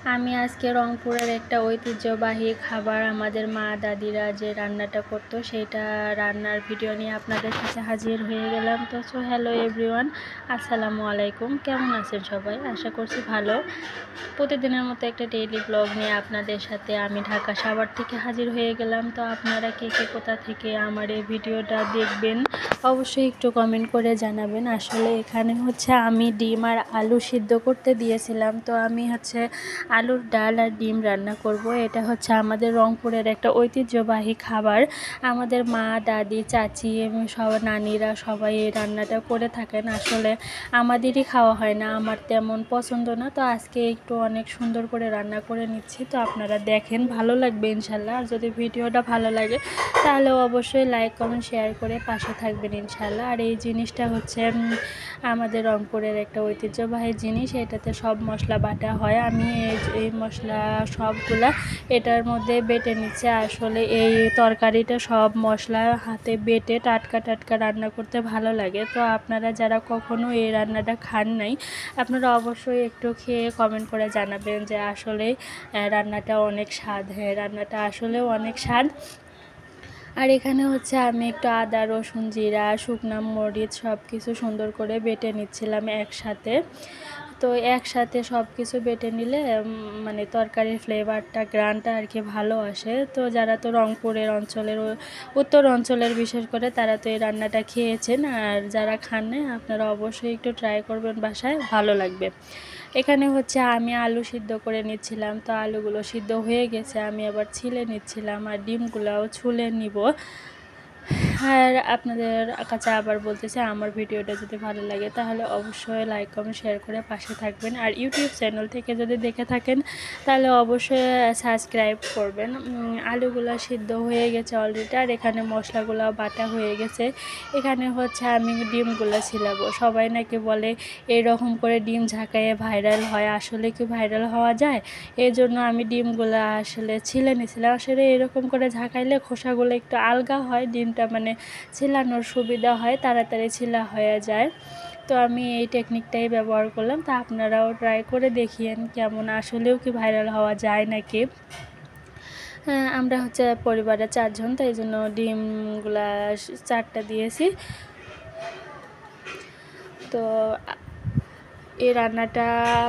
আমি আজকে রংপুরের একটা ঐতিহ্যবাহী খাবার আমাদের মা দাদিরা যে রান্নাটা করতো সেটা রান্নার ভিডিও নিয়ে আপনাদের কাছে হাজির হয়ে গেলাম। তো হ্যালো এভরিওয়ান, আসসালামু আলাইকুম। কেমন আছেন সবাই? আশা করছি ভালো। প্রতিদিনের মতো একটা ডেইলি ব্লগ নিয়ে আপনাদের সাথে আমি ঢাকা সাভার থেকে হাজির হয়ে গেলাম। তো আপনারা কে কোথা থেকে আমার এই ভিডিওটা দেখবেন অবশ্যই একটু কমেন্ট করে জানাবেন। আসলে এখানে হচ্ছে আমি ডিম আর আলু সিদ্ধ করতে দিয়েছিলাম। তো আমি হচ্ছে আলুর ডাল আর ডিম রান্না করব। এটা হচ্ছে আমাদের রংপুরের একটা ঐতিহ্যবাহী খাবার। আমাদের মা দাদি চাচি এবং সব নানিরা সবাই এই রান্নাটা করে থাকেন। আসলে আমাদেরই খাওয়া হয় না, আমার তেমন পছন্দ না। তো আজকে একটু অনেক সুন্দর করে রান্না করে নিচ্ছি। তো আপনারা দেখেন, ভালো লাগবে ইনশাল্লাহ। আর যদি ভিডিওটা ভালো লাগে তাহলে অবশ্যই লাইক কমেন্ট শেয়ার করে পাশে থাকবেন ইনশাল্লাহ। আর এই জিনিসটা হচ্ছে আমাদের রংপুরের একটা ঐতিহ্যবাহী জিনিস। এটাতে সব মশলা বাটা হয়। আমি এই মশলা সবগুলা এটার মধ্যে বেটে নিচ্ছে। আসলে এই তরকারিটা সব মশলা হাতে বেটে টাটকা টাটকা রান্না করতে ভালো লাগে। তো আপনারা যারা কখনো এই রান্নাটা খান নাই, আপনারা অবশ্যই একটু খেয়ে কমেন্ট করে জানাবেন যে আসলে রান্নাটা অনেক স্বাদ। হ্যাঁ, রান্নাটা আসলেও অনেক স্বাদ। আর এখানে হচ্ছে আমি একটু আদা রসুন জিরা শুকনো মরিচ সব কিছু সুন্দর করে বেটে নিচ্ছিলাম একসাথে। তো একসাথে সব কিছু বেটে নিলে মানে তরকারির ফ্লেভারটা গ্রানটা আর কি ভালো আসে। তো যারা তো রংপুরের অঞ্চলের উত্তর অঞ্চলের বিশেষ করে তারা তো এই রান্নাটা খেয়েছেন, আর যারা খান না আপনারা অবশ্যই একটু ট্রাই করবেন বাসায়, ভালো লাগবে। এখানে হচ্ছে আমি আলু সিদ্ধ করে নিচ্ছিলাম। তো আলুগুলো সিদ্ধ হয়ে গেছে, আমি আবার ছিলে নিচ্ছিলাম আর ডিমগুলোও ছুলে নিব। আর আপনাদের কাছে আবার বলতেছি, আমার ভিডিওটা যদি ভালো লাগে তাহলে অবশ্যই লাইক কমেন্ট শেয়ার করে পাশে থাকবেন। আর ইউটিউব চ্যানেল থেকে যদি দেখে থাকেন তাহলে অবশ্যই সাবস্ক্রাইব করবেন। আলুগুলো সিদ্ধ হয়ে গেছে অলরেডি, আর এখানে মশলাগুলো বাটা হয়ে গেছে। এখানে হচ্ছে আমি ডিমগুলো ছিলাবো। সবাই নাকি বলে এরকম করে ডিম ঝাঁকাইয়ে ভাইরাল হয়, আসলে কি ভাইরাল হওয়া যায়? এই জন্য আমি ডিমগুলো আসলে ছিলে নিয়েছিলাম। আসলে এরকম করে ঝাঁকাইলে খোসাগুলো একটু আলগা হয়, ডিমটা মানে ছিলানোর সুবিধা হয়, তাড়াতাড়ি ছিলা হয়ে যায়। তো আমি এই টেকনিকটাই ব্যবহার করলাম। তা আপনারাও ট্রাই করে দেখিয়েন কেমন আসলেও কি ভাইরাল হওয়া যায় নাকি। আমরা হচ্ছে পরিবারে 4 জন, তো এই জন্য ডিমগুলা 4টা দিয়েছি। তো এই রান্নাটা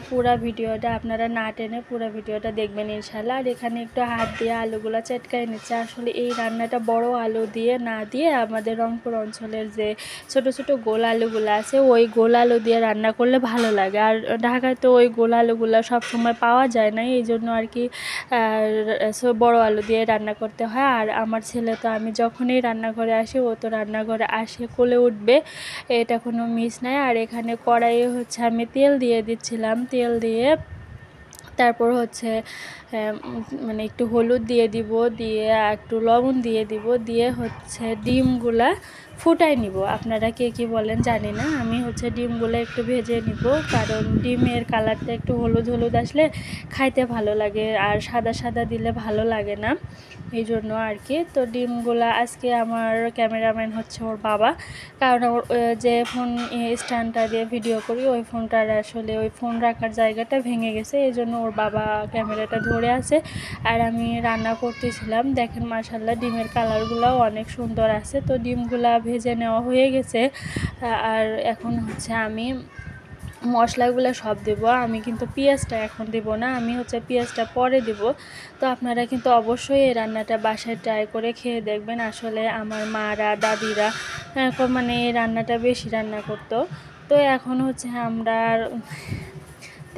পুরো ভিডিওটা আপনারা না টেনে পুরো ভিডিওটা দেখবেন ইনশাল্লাহ। আর এখানে একটু হাত দিয়ে আলুগুলো চটকাই নিচ্ছে। আসলে এই রান্নাটা বড় আলু দিয়ে না দিয়ে আমাদের রংপুর অঞ্চলের যে ছোট ছোট গোল আলুগুলো আছে ওই গোল আলু দিয়ে রান্না করলে ভালো লাগে। আর ঢাকায় তো ওই গোল আলুগুলো সব সময় পাওয়া যায় না, এই জন্য আর কি বড় আলু দিয়ে রান্না করতে হয়। আর আমার ছেলে তো আমি যখনই রান্নাঘরে আসি ও তো রান্নাঘরে আসে কোলে উঠবে, এটা কোনো মিস নাই। আর এখানে কড়াইয়ে হচ্ছে আমি তেল দিয়ে দিচ্ছিলাম। তেল দিয়ে তারপর হচ্ছে মানে একটু হলুদ দিয়ে দিব, দিয়ে একটু লবণ দিয়ে দিব, দিয়ে হচ্ছে ডিমগুলা ফুটাই নিব। আপনারা কে কী বলেন জানি না, আমি হচ্ছে ডিমগুলো একটু ভেজে নিব, কারণ ডিমের কালারটা একটু হলুদ হলুদ আসলে খাইতে ভালো লাগে, আর সাদা সাদা দিলে ভালো লাগে না, এই জন্য আর কি। তো ডিমগুলা আজকে আমার ক্যামেরাম্যান হচ্ছে ওর বাবা, কারণ ওর যে ফোন স্ট্যান্ডটা দিয়ে ভিডিও করি ওই ফোনটার আসলে ওই ফোন রাখার জায়গাটা ভেঙে গেছে, এই জন্য ওর বাবা ক্যামেরাটা ধরে আছে। আর আমি রান্না করতেছিলাম। দেখেন মাশাআল্লাহ ডিমের কালারগুলোও অনেক সুন্দর আছে। তো ডিমগুলা ভেজে নেওয়া হয়ে গেছে। আর এখন হচ্ছে আমি মশলাগুলো সব দেবো। আমি কিন্তু পেঁয়াজটা এখন দেব না, আমি হচ্ছে পেঁয়াজটা পরে দেব। তো আপনারা কিন্তু অবশ্যই এই রান্নাটা বাসায় ট্রাই করে খেয়ে দেখবেন। আসলে আমার মারা দাদিরা মানে এই রান্নাটা বেশি রান্না করতো। তো এখন হচ্ছে আমরা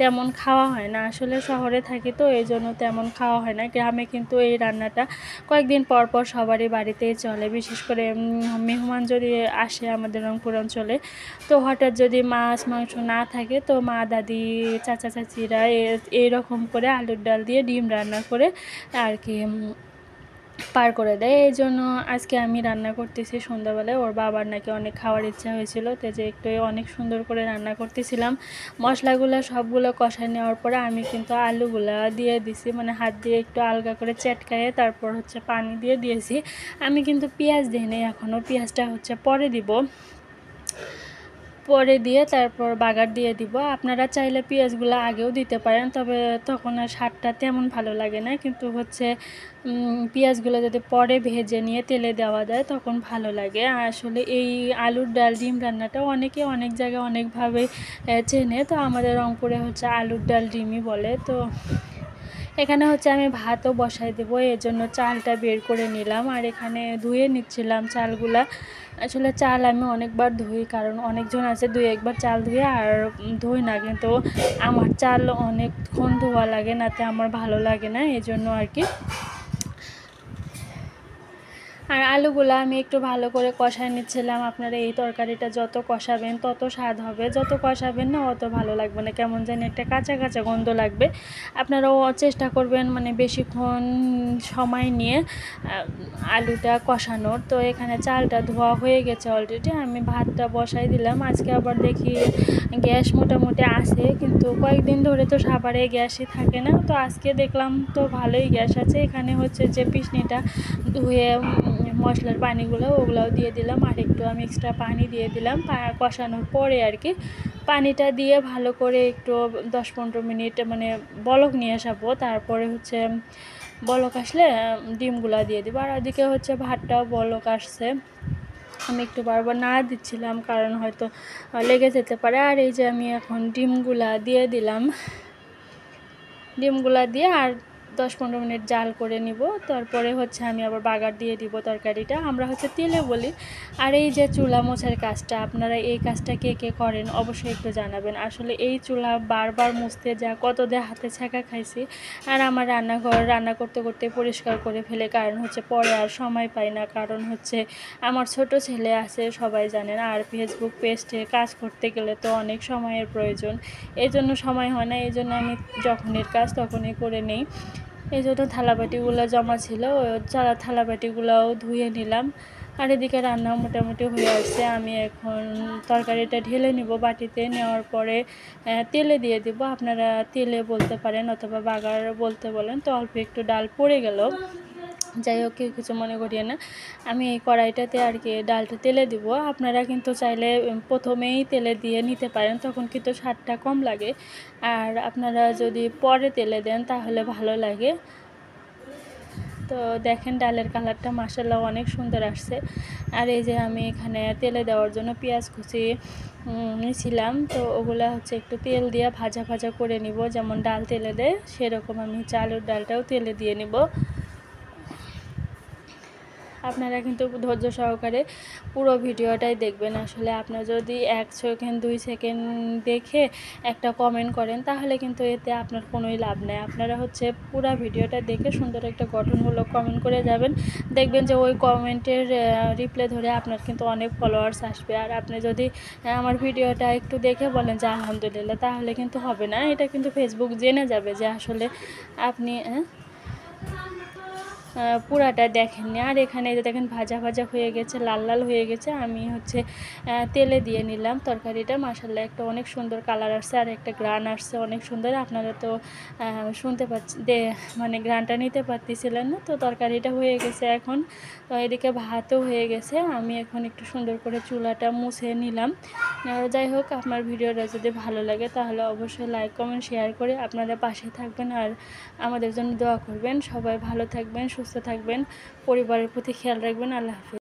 তেমন খাওয়া হয় না, আসলে শহরে থাকি তো এই জন্য তেমন খাওয়া হয় না। গ্রামে কিন্তু এই রান্নাটা কয়েকদিন পর পর সবারই বাড়িতেই চলে, বিশেষ করে মেহমান যদি আসে আমাদের রংপুর অঞ্চলে, তো হঠাৎ যদি মাছ মাংস না থাকে তো মা দাদি চাচা চাচিরা এইরকম করে আলুর ডাল দিয়ে ডিম রান্না করে আর কি পার করে দেয়। এই জন্য আজকে আমি রান্না করতেছি সন্ধ্যাবেলায়। ওর বাবার নাকি অনেক খাওয়ার ইচ্ছা হয়েছিল, তো যে একটু অনেক সুন্দর করে রান্না করতেছিলাম। মশলাগুলো সবগুলো কষায় নেওয়ার পরে আমি কিন্তু আলুগুলা দিয়ে দিছি, মানে হাত দিয়ে একটু আলগা করে চেটকায়ে তারপর হচ্ছে পানি দিয়ে দিয়েছি। আমি কিন্তু পেঁয়াজ দিই নি, এখনও পেঁয়াজটা হচ্ছে পরে দিব। পরে দিয়ে তারপর বাগার দিয়ে দিব। আপনারা চাইলে পেঁয়াজগুলো আগেও দিতে পারেন, তবে তখন আর স্বাদটা তেমন ভালো লাগে না। কিন্তু হচ্ছে পেঁয়াজগুলো যদি পরে ভেজে নিয়ে তেলে দেওয়া যায় তখন ভালো লাগে। আসলে এই আলুর ডাল ডিম রান্নাটা অনেকে অনেক জায়গায় অনেকভাবে চেনে, তো আমাদের রংপুরে হচ্ছে আলুর ডাল ডিমই বলে। তো এখানে হচ্ছে আমি ভাতও বসাই দেবো, এর জন্য চালটা বের করে নিলাম। আর এখানে ধুয়ে নিচ্ছিলাম চালগুলা। আসলে চাল আমি অনেকবার ধুই, কারণ অনেকজন আছে দুই একবার চাল ধুয়ে আর ধুই না, কিন্তু আমার চাল অনেকক্ষণ ধোয়া লাগে নাতে আমার ভালো লাগে না, এই জন্য আর কি। আর আলুগুলো আমি একটু ভালো করে কষায় নিচ্ছিলাম। আপনারা এই তরকারিটা যত কষাবেন তত স্বাদ হবে, যত কষাবেন না অত ভালো লাগবে না, কেমন যেন একটা কাঁচা কাঁচা গন্ধ লাগবে। আপনারাও চেষ্টা করবেন মানে বেশিক্ষণ সময় নিয়ে আলুটা কষানোর। তো এখানে চালটা ধোয়া হয়ে গেছে অলরেডি, আমি ভাতটা বসাই দিলাম। আজকে আবার দেখি গ্যাস মোটামুটি আছে, কিন্তু কয়েকদিন ধরে তো সাভারে গ্যাসই থাকে না। তো আজকে দেখলাম তো ভালোই গ্যাস আছে। এখানে হচ্ছে যে পিসনিটা ধুয়ে মশলার পানিগুলো ওগুলোও দিয়ে দিলাম, আর একটু আমি এক্সট্রা পানি দিয়ে দিলাম কষানোর পরে আর কি। পানিটা দিয়ে ভালো করে একটু 10-15 মিনিট মানে বলক নিয়ে আসাবো, তারপরে হচ্ছে বলক আসলে ডিমগুলো দিয়ে দেবো। আর ওদিকে হচ্ছে ভাতটাও বলক আসছে, আমি একটু বারবার নাড়া দিচ্ছিলাম কারণ হয়তো লেগে যেতে পারে। আর এই যে আমি এখন ডিমগুলা দিয়ে দিলাম, ডিমগুলা দিয়ে আর 10-15 মিনিট জাল করে নিব। তারপরে হচ্ছে আমি আবার বাগার দিয়ে দিব তরকারিটা, আমরা হচ্ছে তেলে বলি। আর এই যে চুলা মোছার কাজটা, আপনারা এই কাজটা কে কে করেন অবশ্যই একটু জানাবেন। আসলে এই চুলা বারবার মুছতে যা কত দিয়ে হাতে ছ্যাঁকা খাইছি। আর আমার রান্নাঘর রান্না করতে করতে পরিষ্কার করে ফেলে, কারণ হচ্ছে পরে আর সময় পাই না, কারণ হচ্ছে আমার ছোট ছেলে আছে সবাই জানেন। আর ফেসবুক পেজে কাজ করতে গেলে তো অনেক সময়ের প্রয়োজন, এই জন্য সময় হয় না। এই জন্য আমি যখনের কাজ তখনই করে নেই। এই জন্য থালাবাটিগুলো জমা ছিল, থালাবাটিগুলোও ধুয়ে নিলাম। আর এদিকে রান্না মোটামুটি হয়ে আসছে। আমি এখন তরকারিটা ঢেলে নিব বাটিতে, নেওয়ার পরে তেলে দিয়ে দিব। আপনারা তেলে বলতে পারেন অথবা বাগার বলতে বলেন। তো অল্প একটু ডাল পড়ে গেল, যাই হোক কেউ কিছু মনে করিয়ে না। আমি এই কড়াইটাতে আর কি ডালটা তেলে দিব। আপনারা কিন্তু চাইলে প্রথমেই তেলে দিয়ে নিতে পারেন, তখন কিন্তু স্বাদটা কম লাগে। আর আপনারা যদি পরে তেলে দেন তাহলে ভালো লাগে। তো দেখেন ডালের কালারটা মাশাআল্লাহ অনেক সুন্দর আসছে। আর এই যে আমি এখানে তেলে দেওয়ার জন্য পেঁয়াজ কুচি নিয়েছিলাম, তো ওগুলা হচ্ছে একটু তেল দিয়ে ভাজা ভাজা করে নিব, যেমন ডাল তেলে দেয় সেরকম আমি চালের ডালটাও তেলে দিয়ে নিব। আপনারা কিন্তু ধৈর্য সহকারে পুরো ভিডিওটাই দেখবেন। আসলে আপনারা যদি 1 সেকেন্ড 2 সেকেন্ড দেখে একটা কমেন্ট করেন তাহলে কিন্তু এতে আপনার কোনোই লাভ নেই। আপনারা হচ্ছে পুরো ভিডিওটা দেখে সুন্দর একটা গঠনমূলক কমেন্ট করে যাবেন, দেখবেন যে ওই কমেন্টের রিপ্লাই ধরে আপনার কিন্তু অনেক ফলোয়ার্স আসবে। আর আপনি যদি আমার ভিডিওটা একটু দেখে বলেন যে আলহামদুলিল্লাহ, তাহলে কিন্তু হবে না, এটা কিন্তু ফেসবুক জেনে যাবে যে আসলে আপনি পুরাটা দেখেননি। আর এখানে যে দেখেন ভাজা ভাজা হয়ে গেছে, লাল লাল হয়ে গেছে। আমি হচ্ছে তেলে দিয়ে নিলাম তরকারিটা। মাশাআল্লাহ একটা অনেক সুন্দর কালার আসছে আর একটা গ্রান আসছে অনেক সুন্দর। আপনারা তো শুনতে পাচ্ছেন মানে গ্রানটা নিতে পারতেছিলেন না। তো তরকারিটা হয়ে গেছে এখন, তো এদিকে ভাতও হয়ে গেছে। আমি এখন একটু সুন্দর করে চুলাটা মুছে নিলাম। যাই হোক, আপনার ভিডিওটা যদি ভালো লাগে তাহলে অবশ্যই লাইক কমেন্ট শেয়ার করে আপনারা পাশে থাকবেন আর আমাদের জন্য দোয়া করবেন। সবাই ভালো থাকবেন, সুস্থ থাকবেন, পরিবারের প্রতি খেয়াল রাখবেন। আল্লাহ হাফেজ।